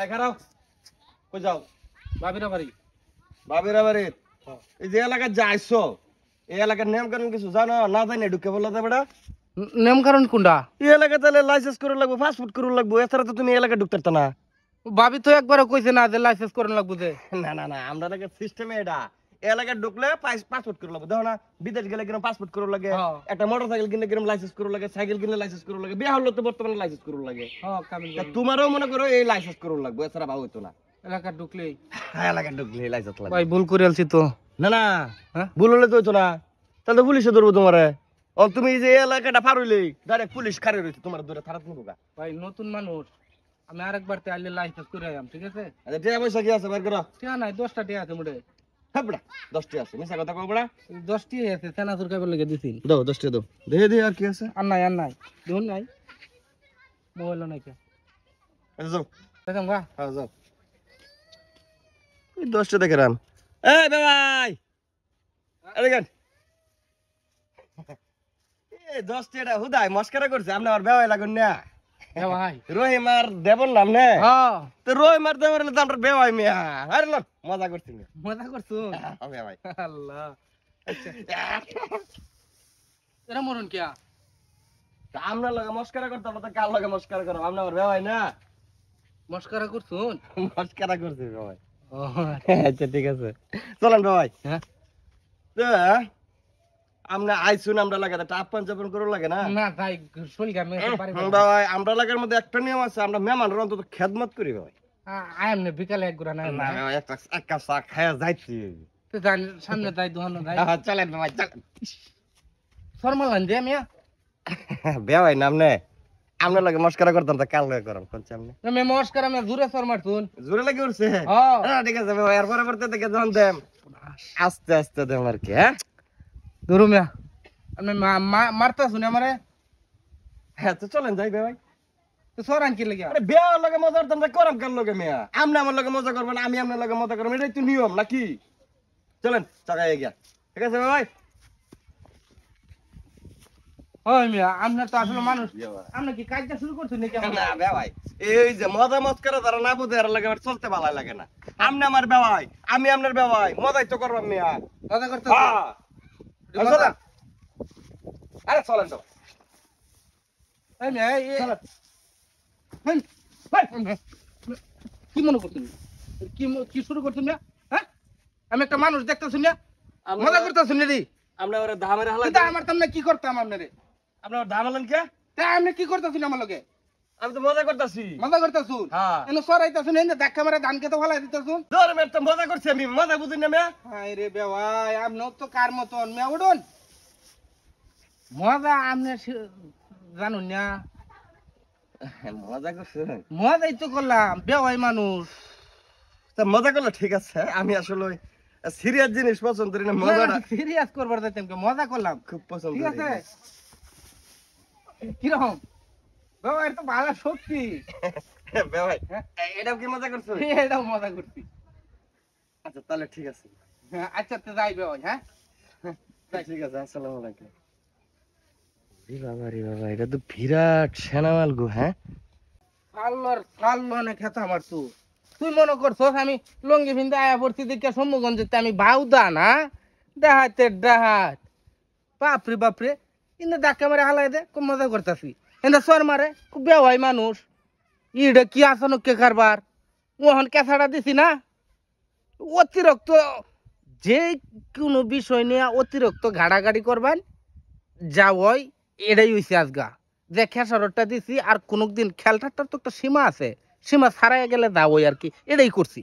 এই খারাও কই যাও বাবিরা বাড়ি বাবিরা বাড়ি এই যে এলাকা যাইছো এই এলাকার নিয়ম কানুন কিছু জানো না জানি ঢুকে বললা বেটা নিয়ম কারণ কোনটা এই এলাকা তাহলে লাইসেন্স করে লাগবো ফাস্টফুড করে লাগবো এছাড়া তো তুমি এই এলাকা ঢুকতে না বাবি তো একবারও কইছে না যে লাইসেন্স করেন লাগবো যে না না না আমরা এলাকার সিস্টেমে এটা এই এলাকায় ঢুকলে পাসপোর্ট করে লাগবো দেখো না বিদেশ গেলে কিরম পাসপোর্ট করে লাগে একটা মোটরসাইকেল কিনলে কিরম লাইসেন্স করে লাগে সাইকেল কিনলে লাইসেন্স করে লাগে বিয়ে হলো তো বর্তমানে লাইসেন্স করে লাগে তোমারও মনে করো এই লাইসেন্স করে লাগবো এছাড়া ভাব হইতো না এলাকা ঢুকলেই হ্যাঁ এলাকায় ঢুকলে লাইসেন্স লাগবে ভাই ভুল করে আলছি তো না না ভুল হলে তো হইতো না তাহলে তো পুলিশে ধরবো তোমারে ও তুমি যে এলাকাটা পার হইলেই ডাইরেক্ট পুলিশ খারে রইছে তোমার ধরে থানাত নিবো গা ভাই নতুন মানুষ আমি আরেকবার তে আইলে লাইসেন্স করে আইম ঠিক আছে আচ্ছা টিয়া পয়সা কি আছে বের করো টিয়া নাই 10টা টিয়া আছে মোটে হ্যাঁ বড়া 10টি আছে মিছা কথা কও বড়া 10টি আছে সেনাসুর কাবে লাগে দিছিল দাও 10টি দাও দেখে দে আর কি আছে আর নাই দেখুন নাই মোবাইল নাই কে আচ্ছা যাও দেখেন গা হ্যাঁ যাও এই 10টা দেখে রাম এই ভাই আরে গান এই 10টি এটা হুদাই মস্করা করছে আপনি আমার বেওয়াই লাগুন না এ ভাই রহিম আর দেবন নাম নে হ্যাঁ তো রহিম আর দেবন তো আমরা বেওয়াই মিয়া আরে লন মজা করছি মজা করছো হবে ভাই আল্লাহ আচ্ছা এরা মরন কিয়া আমরা লগে মস্করা করতে আমরা কাল লগে মস্করা করব আমরা আমার বেওয়াই না মস্করা করছুন মস্করা করছি ভাই ও আচ্ছা ঠিক আছে চলেন ভাই হ্যাঁ তো আমরা আইছুন আমরা লাগাতে টাপ পাঞ্জাবন করে লাগে না না তাই শরীর গামে পারি ভাই আমরা লাগার মধ্যে একটা নিয়ম আছে আমরা মেহমানরা অন্তত খেদমত করি ভাই আই এমনি বিকালে এক গুড়া না না ভাই একটা এক কাপ চা খায়া যাইছি তো জান সামনে তাই দোহানো যাই চলেন ভাই চলেন শর্মালান যে মিয়া বেওয়াই নাম নে আমরা লাগে মস্করা করতাম তা কাল লগে করম কোন সামনে আমি মস্করা আমি জোরে শর মারছুন জোরে লাগে উঠছে হ্যাঁ ঠিক আছে ভাই এর পরে পড়তে থেকে যখন দেম আস্তে আস্তে দেম আর কি হ্যাঁ ধরু মিয়া আমি মারতা শুনে আমারে হ্যাঁ তো চলেন যাই ভাই তো সরান কি লাগিয়া আরে বিয়া লগে মজা করতাম তা করম কাল লগে মিয়া আপনি আমার লগে মজা করবেন আমি আপনার লগে মজা করব এটাই তো নিয়ম নাকি চলেন চাকায় গিয়া ঠিক আছে ভাই ওই মিয়া আপনার তো আসলে মানুষ আপনি কি কাজটা শুরু করছেন নাকি না ভাই এই যে মজা মস্করা যারা না বুঝে এর লাগে আমার চলতে ভালো লাগে না আপনি আমার বেওয়াই আমি আপনার বেওয়াই মজাই তো করবাম মিয়া মজা করতে হ্যাঁ চলেন আরে চলেন তো এই মিয়া কি মনে করছেন কি শুরু করছেন মিয়া হ্যাঁ আমি একটা মানুষ দেখতেছি মিয়া মজা করতেছেন রে আমরা ওরে ধামের হালা কিন্তু আমার তামনে কি করতাম আপনারে আপনার ধামালেন কে তা আপনি কি করতেছেন আমার লগে আমি তো মজা করতেছি মজা করতেছুন হ্যাঁ এনে সরাইতেছুন এনে ধাক্কা মারা ধান খেতে ফলাই দিতেছুন ধর মেয়ে তো মজা করছি আমি মজা বুঝি না মেয়ে হাই রে বেওয়াই আপনি তো কার মতন মিয়া উঠুন মজা আপনি জানুন না মজা করছি মজাই তো করলাম বেওয়াই মানুষ তা মজা করলে ঠিক আছে আমি আসলে সিরিয়াস জিনিস পছন্দ করি না মজাটা সিরিয়াস করবার যাইতাম কে মজা করলাম খুব পছন্দ ঠিক করি আছে কিরকম বেওয়াই তো ভালো শক্তি ভাই এটাও কি মজা করছো এটাও মজা করছি আচ্ছা তাহলে ঠিক আছে আচ্ছা তো যাই বেওয়াই হ্যাঁ ঠিক আছে আসসালামু আলাইকুম রে বাবা এটা তো বিরাট সেনামাল গো হ্যাঁ কাল্লো না খেতা আমার তুই মনে করছস আমি লঙ্গি ভিন্দে আয়া পড়ছি দেখে সম্মুখগঞ্জ আমি বাউদা না ডাহাত বাপরে ইন্দা ধাক্কা মারে হালাই দে খুব মজা করতেছি এন্দা সর মারে খুব বেওয়াই মানুষ ইডে কি আসানো কে কারবার ওহন কেঁচাটা দিছি না অতিরিক্ত যে কোনো বিষয় নিয়ে অতিরিক্ত ঘাড়াঘাড়ি করবেন যা ওই এটাই হইছে আজগা যে খেসারটা দিছি আর কোনদিন খেলটার তো একটা সীমা আছে সীমা ছাড়াই গেলে যা ওই আর কি এটাই করছি